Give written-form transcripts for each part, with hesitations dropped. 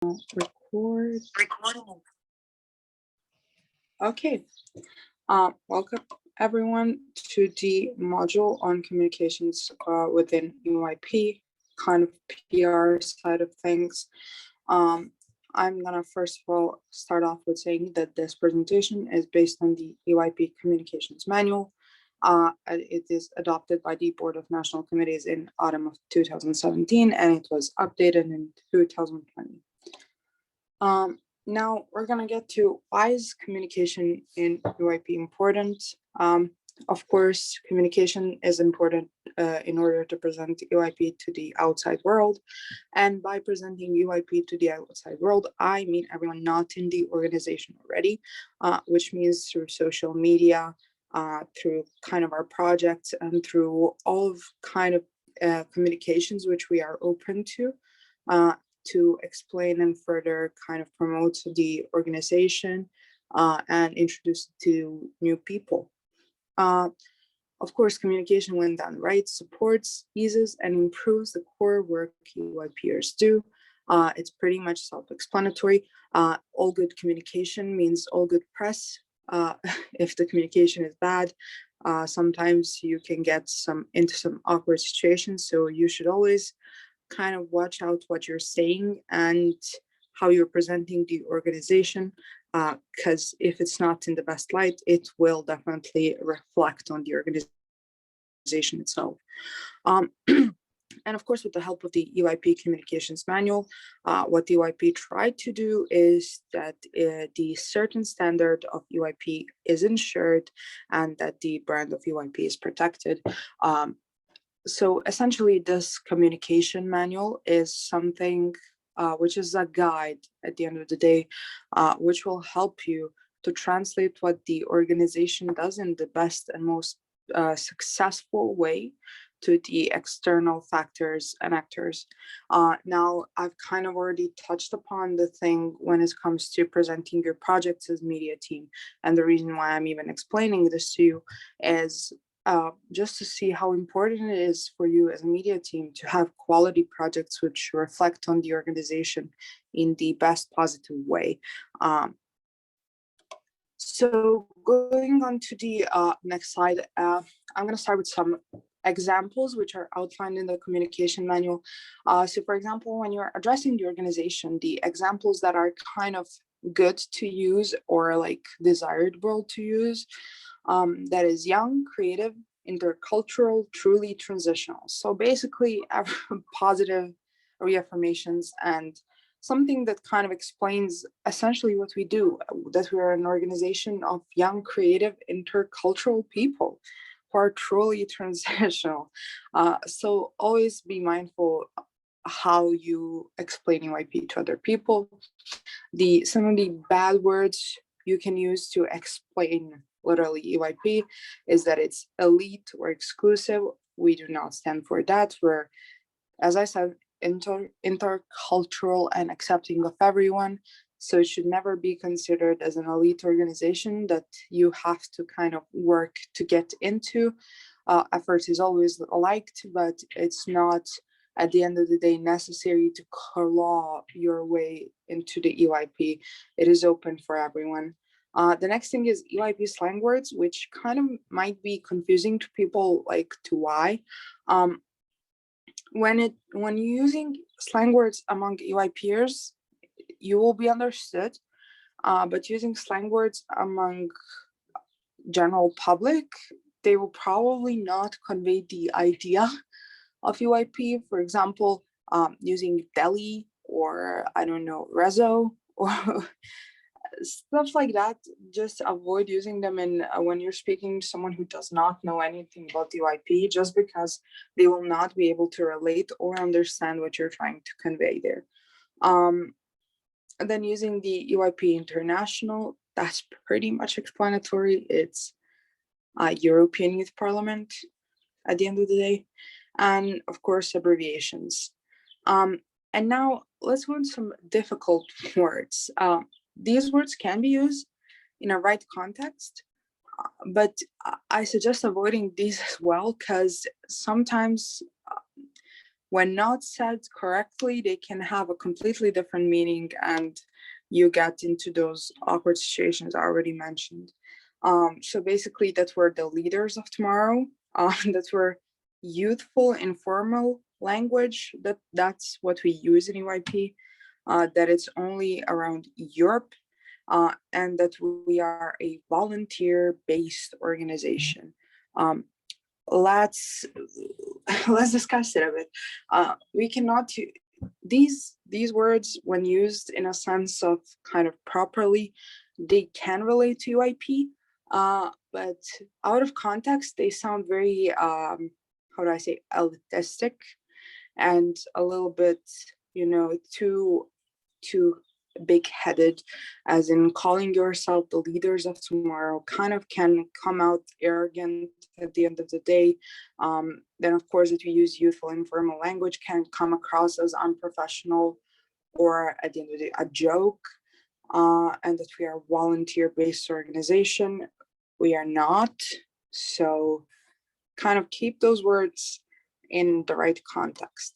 Record. Okay. Welcome everyone to the module on communications within EYP, kind of PR side of things. I'm gonna first of all start off with saying that this presentation is based on the EYP Communications Manual. It is adopted by the Board of National Committees in autumn of 2017, and it was updated in 2020. Now we're gonna get to why is communication in EYP important. Of course, communication is important in order to present EYP to the outside world. And by presenting EYP to the outside world, I mean everyone not in the organization already, which means through social media, through kind of our projects, and through all of kind of communications which we are open to explain and further kind of promote the organization and introduce it to new people. Of course, communication when done right supports, eases, and improves the core work EYPers do. It's pretty much self-explanatory. All good communication means all good press. If the communication is bad, sometimes you can get into some awkward situations. So you should always kind of watch out what you're saying and how you're presenting the organization, because if it's not in the best light, it will definitely reflect on the organization itself. And of course, with the help of the EYP Communications Manual, what the EYP tried to do is that the certain standard of EYP is ensured and that the brand of EYP is protected. So essentially, this communication manual is something which is a guide at the end of the day, which will help you to translate what the organization does in the best and most successful way to the external factors and actors. Now, I've kind of already touched upon the thing when it comes to presenting your projects as media team. And the reason why I'm even explaining this to you is just to see how important it is for you as a media team to have quality projects which reflect on the organization in the best positive way. So going on to the next slide, I'm going to start with some examples which are outlined in the communication manual. So for example, when you're addressing the organization, the examples that are kind of good to use or like desirable to use, that is young, creative, intercultural, truly transitional. So basically positive reaffirmations and something that kind of explains essentially what we do, that we're an organization of young, creative, intercultural people who are truly transitional. So always be mindful how you explain EYP to other people. Some of the bad words you can use to explain literally EYP is that it's elite or exclusive. We do not stand for that. We're, as I said, intercultural and accepting of everyone. So it should never be considered as an elite organization that you have to kind of work to get into. Effort is always liked, but it's not at the end of the day necessary to claw your way into the EYP. It is open for everyone. The next thing is EYP slang words, which kind of might be confusing to people, like to why. When you're using slang words among EYPers, you will be understood, but using slang words among general public, they will probably not convey the idea of EYP. For example, using Delhi or I don't know, Rezo or stuff like that. Just avoid using them in when you're speaking to someone who does not know anything about EYP, just because they will not be able to relate or understand what you're trying to convey there. And then using the EYP International, that's pretty much explanatory. It's European Youth Parliament at the end of the day. And of course, abbreviations. And now let's go into some difficult words. These words can be used in a right context, but I suggest avoiding these as well, because sometimes when not said correctly, they can have a completely different meaning, and you get into those awkward situations I already mentioned. So basically, that we're the leaders of tomorrow. That we're youthful, informal language. That's what we use in EYP. That it's only around Europe, and that we are a volunteer-based organization. Um, let's let's discuss it a bit. We cannot these words, when used in a sense of kind of properly, they can relate to UIP, but out of context, they sound very how do I say, elitistic, and a little bit, too big-headed, as in calling yourself the leaders of tomorrow kind of can come out arrogant at the end of the day. Then of course, if you use youthful informal language, can come across as unprofessional, or at the end of the day a joke. And that we are a volunteer-based organization, we are not. So kind of keep those words in the right context.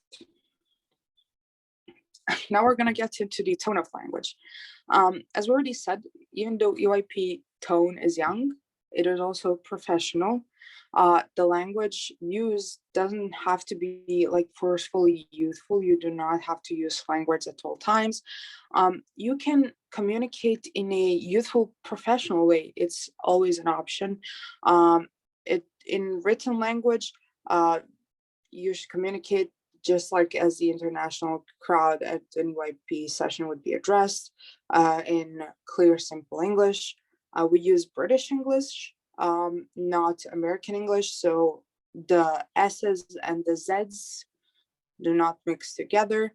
Now we're going to get into the tone of language. As we already said, even though EYP tone is young, it is also professional. The language used doesn't have to be like forcefully youthful. You do not have to use slang words at all times. You can communicate in a youthful, professional way. It's always an option. In written language, you should communicate just like as the international crowd at an EYP session would be addressed, in clear, simple English. We use British English, not American English, so the S's and the Z's do not mix together.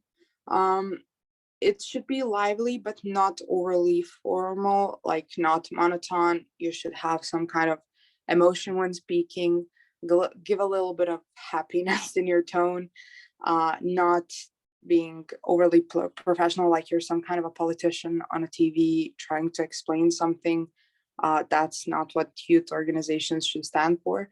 It should be lively, but not overly formal, like not monotone. You should have some kind of emotion when speaking, give a little bit of happiness in your tone, not being overly professional, like you're some kind of a politician on a TV trying to explain something. That's not what youth organizations should stand for.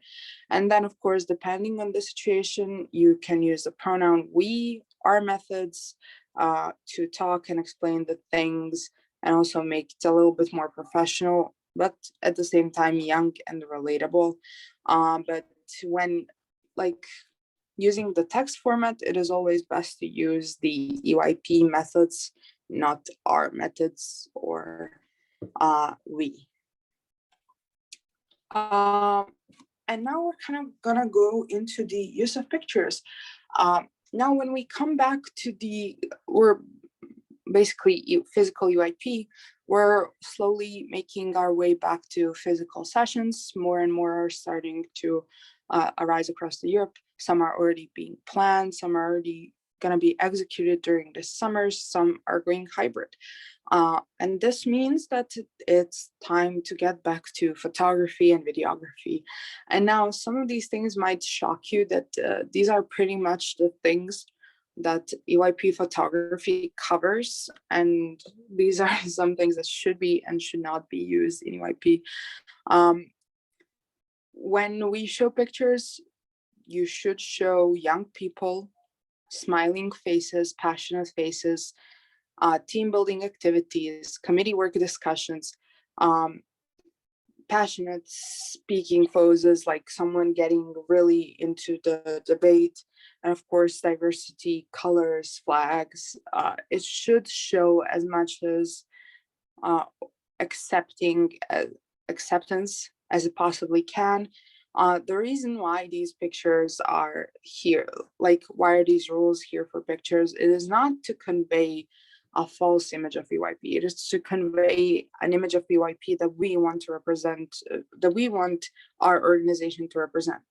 And then, of course, depending on the situation, you can use the pronoun we, our methods, to talk and explain the things, and also make it a little bit more professional, but at the same time, young and relatable. But when like using the text format, it is always best to use the EYP methods, not our methods or we. And now we're kind of gonna go into the use of pictures. Now, when we come back to we're basically physical EYP, we're slowly making our way back to physical sessions. More and more are starting to arise across Europe. Some are already being planned, some are already going to be executed during the summers, some are going hybrid. And this means that it's time to get back to photography and videography. And now some of these things might shock you, that these are pretty much the things that EYP photography covers, and these are some things that should be and should not be used in EYP. When we show pictures, you should show young people, smiling faces, passionate faces, team building activities, committee work discussions, passionate speaking poses, like someone getting really into the debate, and of course, diversity, colors, flags. It should show as much as acceptance as it possibly can. The reason why these pictures are here, like why are these rules here for pictures, it is not to convey a false image of EYP. It is to convey an image of EYP that we want to represent, that we want our organization to represent.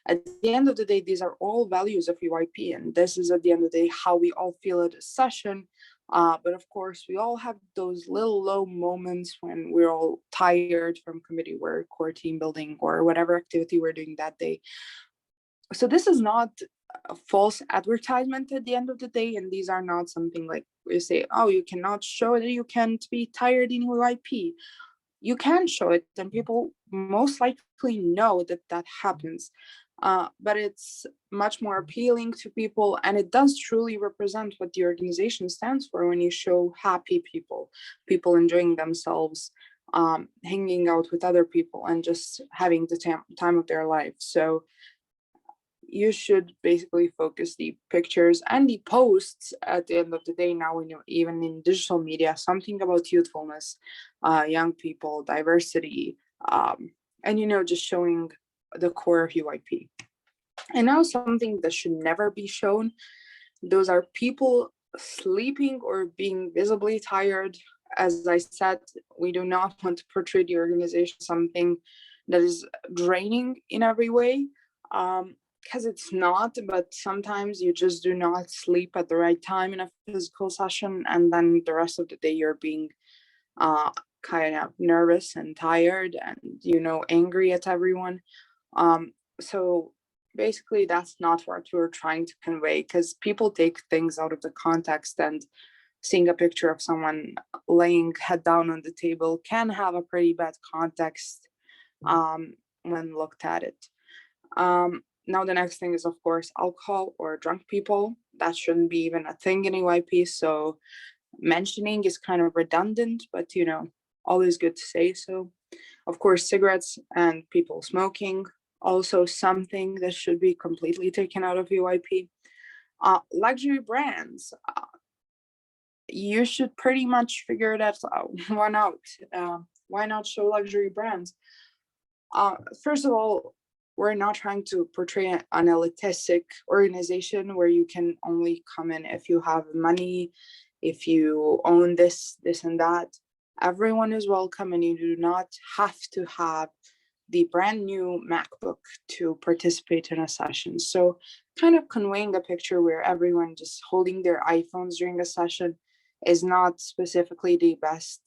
At the end of the day, these are all values of EYP, and this is at the end of the day how we all feel at a session. But of course, we all have those little low moments when we're all tired from committee work or team building or whatever activity we're doing that day. So this is not a false advertisement at the end of the day, and these are not something like we say, oh, you cannot show it, you can't be tired in EYP. You can show it, and people most likely know that that happens. but it's much more appealing to people, and it does truly represent what the organization stands for when you show happy people, people enjoying themselves, hanging out with other people, and just having the time of their life. So you should basically focus the pictures and the posts at the end of the day. Now, when you're even in digital media, something about youthfulness, young people, diversity, and just showing the core of EYP. And now something that should never be shown, those are people sleeping or being visibly tired. As I said, we do not want to portray the organization something that is draining in every way, because it's not, but sometimes you just do not sleep at the right time in a physical session, and then the rest of the day you're being kind of nervous and tired and angry at everyone. So basically that's not what we're trying to convey, because people take things out of the context, and seeing a picture of someone laying head down on the table can have a pretty bad context when looked at it. Now the next thing is, of course, alcohol or drunk people. That shouldn't be even a thing in EYP, so mentioning is kind of redundant, but always good to say. So of course, cigarettes and people smoking, also something that should be completely taken out of EYP. Luxury brands, you should pretty much figure that one out. Why not show luxury brands? First of all, we're not trying to portray an elitistic organization where you can only come in if you have money, if you own this, and that. Everyone is welcome, and you do not have to have the brand new MacBook to participate in a session. So kind of conveying a picture where everyone just holding their iPhones during a session is not specifically the best.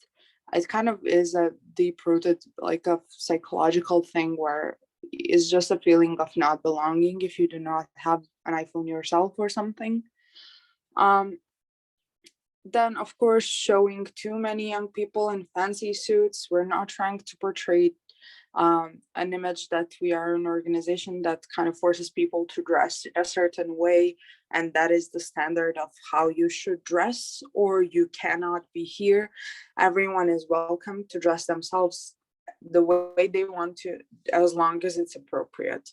It kind of is a deep-rooted, like a psychological thing where it's just a feeling of not belonging if you do not have an iPhone yourself or something. Then, of course, showing too many young people in fancy suits. We're not trying to portray an image that we are an organization that kind of forces people to dress a certain way, and that is the standard of how you should dress, or you cannot be here. Everyone is welcome to dress themselves the way they want to, as long as it's appropriate.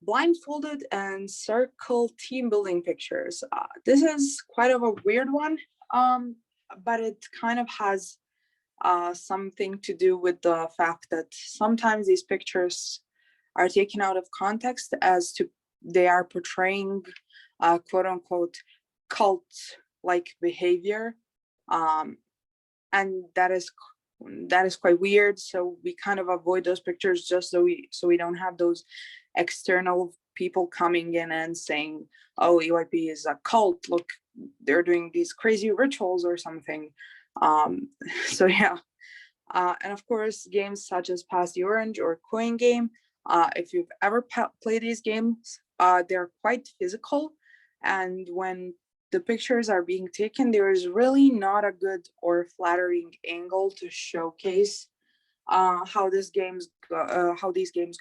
Blindfolded and circle team building pictures. This is quite of a weird one, but it kind of has something to do with the fact that sometimes these pictures are taken out of context as to they are portraying quote unquote cult like behavior, and that is quite weird. So we kind of avoid those pictures just so we don't have those external people coming in and saying, oh, EYP is a cult, look, they're doing these crazy rituals or something. So yeah, and of course, games such as Pass the Orange or Coin Game. If you've ever played these games, they're quite physical, and when the pictures are being taken, there is really not a good or flattering angle to showcase how these games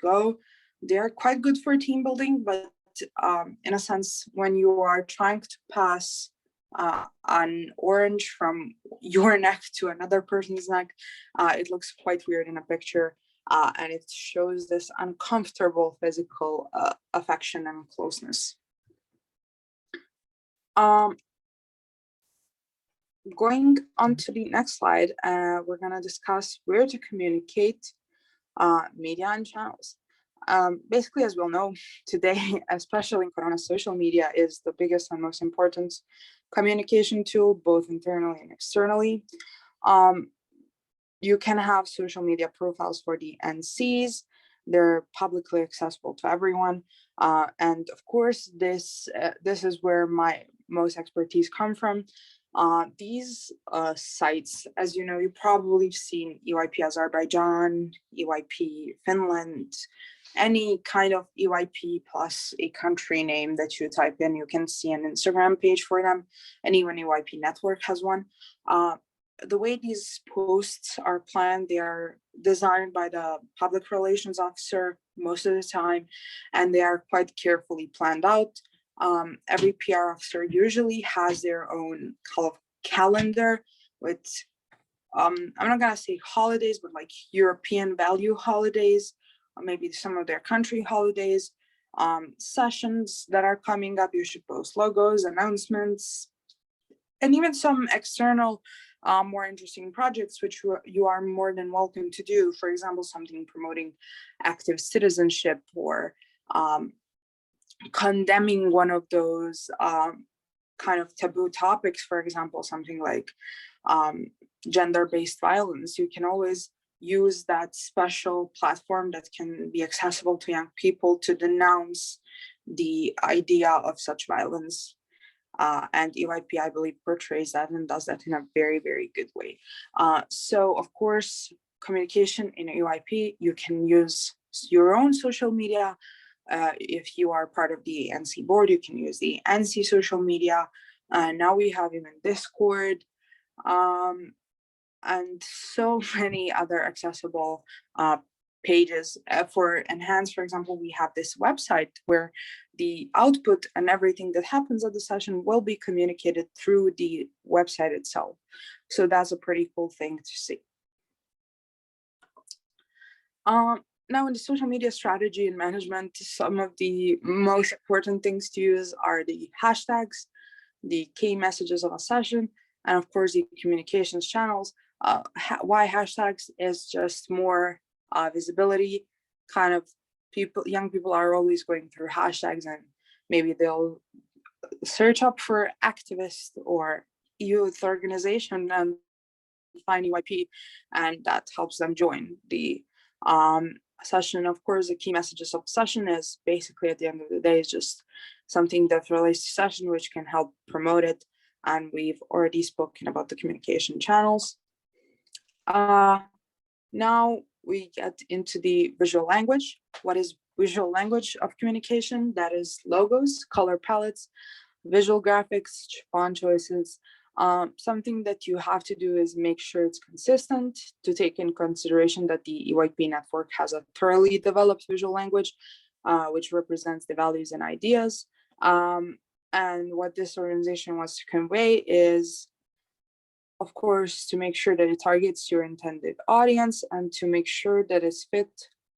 go. They're quite good for team building, but in a sense, when you are trying to pass an orange from your neck to another person's neck, it looks quite weird in a picture, and it shows this uncomfortable physical affection and closeness. Going on to the next slide, we're going to discuss where to communicate media and channels. Basically, as we'll know today, especially in Corona, social media is the biggest and most important communication tool, both internally and externally. You can have social media profiles for the NCs. They're publicly accessible to everyone. And of course, this is where my most expertise come from. These sites, as you know, you probably seen EYP Azerbaijan, EYP Finland, any kind of EYP plus a country name that you type in, you can see an Instagram page for them, and even EYP Network has one. The way these posts are planned, they are designed by the public relations officer. most of the time, and they are quite carefully planned out. Every PR officer usually has their own kind of calendar with, I'm not gonna say holidays, but like European value holidays, or maybe some of their country holidays, sessions that are coming up. You should post logos, announcements, and even some external, more interesting projects, which you are more than welcome to do. For example, something promoting active citizenship, or condemning one of those kind of taboo topics, for example, something like gender-based violence. You can always use that special platform that can be accessible to young people to denounce the idea of such violence. And EYP, I believe, portrays that and does that in a very, very good way. So, of course, communication in EYP, you can use your own social media. If you are part of the NC board, you can use the NC social media. Now we have even Discord, and so many other accessible pages. For Enhance, for example, we have this website where the output and everything that happens at the session will be communicated through the website itself. So that's a pretty cool thing to see. Now, in the social media strategy and management, some of the most important things to use are the hashtags, the key messages of a session, and of course the communications channels. Why hashtags is just more visibility. Kind of young people are always going through hashtags, and maybe they'll search up for activist or youth organization and find EYP, and that helps them join the session. Of course, the key messages of session is basically, at the end of the day, is just something that relates to session, which can help promote it. And we've already spoken about the communication channels. Now we get into the visual language. What is visual language of communication? That is logos, color palettes, visual graphics, font choices. Something that you have to do is make sure it's consistent, to take in consideration that the EYP network has a thoroughly developed visual language, which represents the values and ideas. And what this organization wants to convey is, of course, to make sure that it targets your intended audience and to make sure that it's fit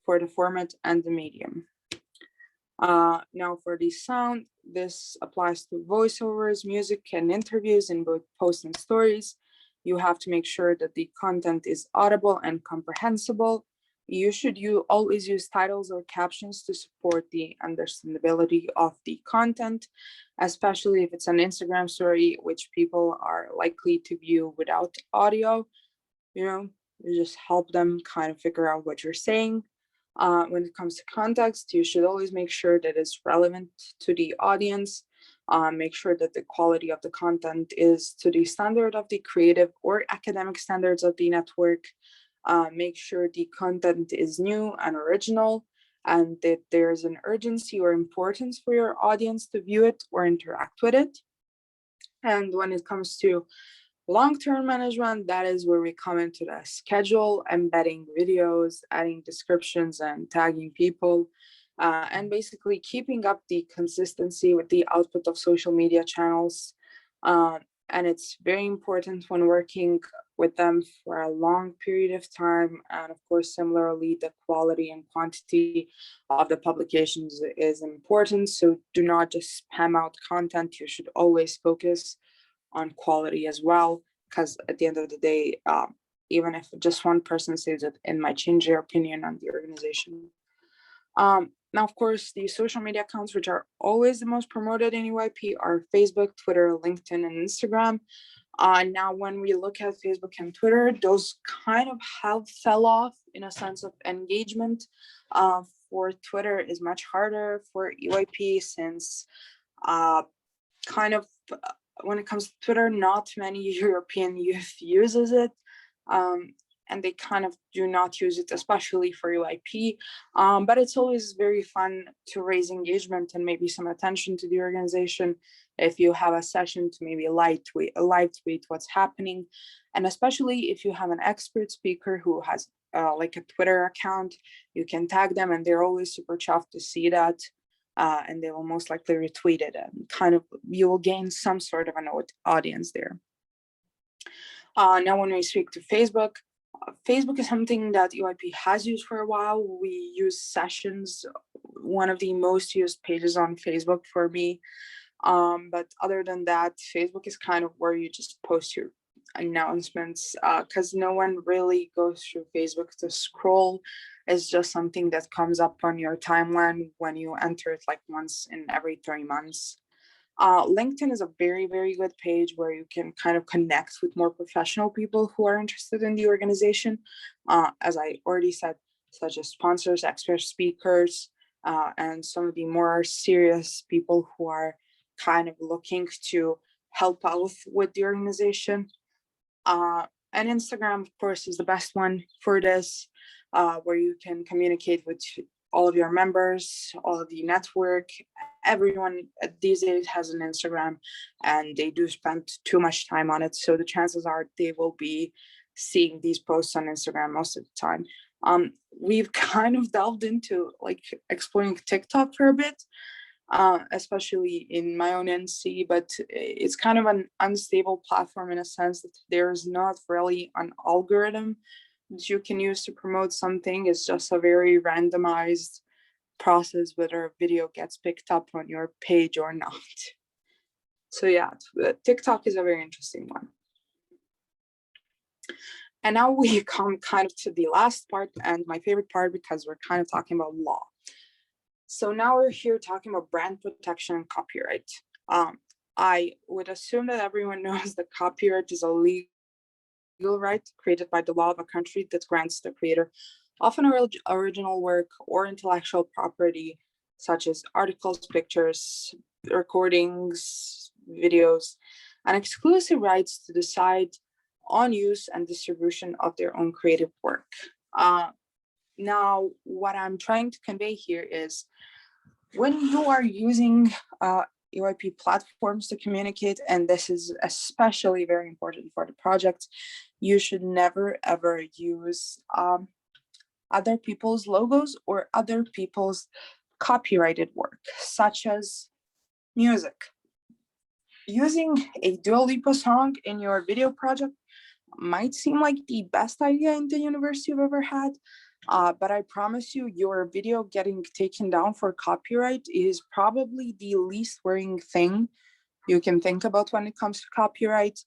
for the format and the medium. Now for the sound, this applies to voiceovers, music, and interviews in both posts and stories. You have to make sure that the content is audible and comprehensible. You should always use titles or captions to support the understandability of the content, especially if it's an Instagram story, which people are likely to view without audio. You just help them kind of figure out what you're saying. When it comes to context, you should always make sure that it's relevant to the audience. Make sure that the quality of the content is to the standard of the creative or academic standards of the network. Make sure the content is new and original, and that there's an urgency or importance for your audience to view it or interact with it. And when it comes to long-term management, that is where we come into the schedule, embedding videos, adding descriptions, and tagging people, and basically keeping up the consistency with the output of social media channels. And it's very important when working with them for a long period of time. And of course, similarly, the quality and quantity of the publications is important. So do not just spam out content. You should always focus on quality as well, because at the end of the day, even if just one person says it, it might change their opinion on the organization. Now, of course, the social media accounts which are always the most promoted in EYP are Facebook, Twitter, LinkedIn, and Instagram. Now, when we look at Facebook and Twitter, those kind of have fell off in a sense of engagement. For Twitter is much harder for EYP, since when it comes to Twitter, not many European youth uses it. And they kind of do not use it, especially for EYP. But it's always very fun to raise engagement and maybe some attention to the organization if you have a session to maybe live tweet what's happening. And especially if you have an expert speaker who has like a Twitter account, you can tag them, and they're always super chuffed to see that. And they will most likely retweet it, and kind of you will gain some sort of an audience there. Now, when we speak to Facebook, Facebook is something that EYP has used for a while. We use Sessions, one of the most used pages on Facebook for me. But other than that, Facebook is kind of where you just post your announcements, because no one really goes through Facebook to scroll. It's just something that comes up on your timeline when you enter it like once in every 3 months. LinkedIn is a very, very good page where you can kind of connect with more professional people who are interested in the organization. As I already said, such as sponsors, expert speakers, and some of the more serious people who are kind of looking to help out with the organization. And Instagram, of course, is the best one for this, where you can communicate with all of your members, all of the network. Everyone these days has an Instagram, and they do spend too much time on it. So the chances are they will be seeing these posts on Instagram most of the time. We've kind of delved into like exploring TikTok for a bit, especially in my own NC, but it's kind of an unstable platform in a sense that there's not really an algorithm that you can use to promote something. It's just a very randomized process whether a video gets picked up on your page or not. So yeah, TikTok is a very interesting one. And now we come kind of to the last part, and my favorite part, because we're kind of talking about law. So now we're here talking about brand protection and copyright. I would assume that everyone knows that copyright is a legal right created by the law of a country that grants the creator of an original work or intellectual property, such as articles, pictures, recordings, videos, and exclusive rights to decide on use and distribution of their own creative work. Now, what I'm trying to convey here is when you are using EYP platforms to communicate, and this is especially very important for the project, you should never ever use other people's logos or other people's copyrighted work, such as music. Using a Dua Lipa song in your video project might seem like the best idea in the universe you've ever had, but I promise you, your video getting taken down for copyright is probably the least worrying thing you can think about when it comes to copyright.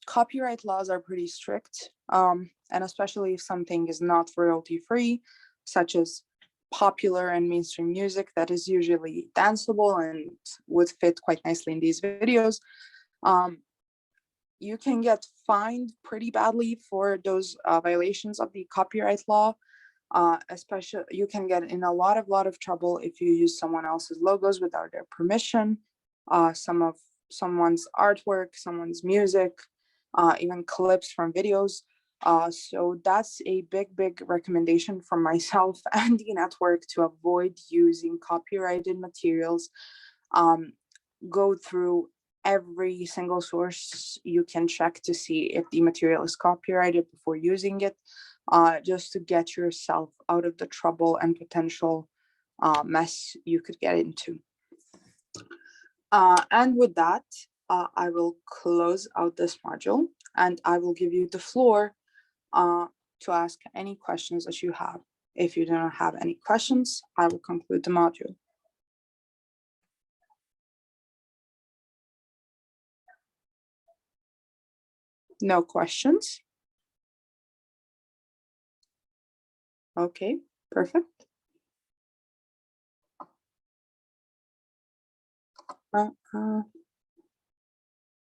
Copyright laws are pretty strict, and especially if something is not royalty free, such as popular and mainstream music that is usually danceable and would fit quite nicely in these videos. You can get fined pretty badly for those violations of the copyright law. Especially, you can get in a lot of trouble if you use someone else's logos without their permission, someone's artwork, someone's music, even clips from videos. So that's a big recommendation from myself and the network to avoid using copyrighted materials. Go through every single source you can check to see if the material is copyrighted before using it, just to get yourself out of the trouble and potential mess you could get into. And with that, I will close out this module, and I will give you the floor to ask any questions that you have. If you do not have any questions, I will conclude the module. No questions? Okay, perfect.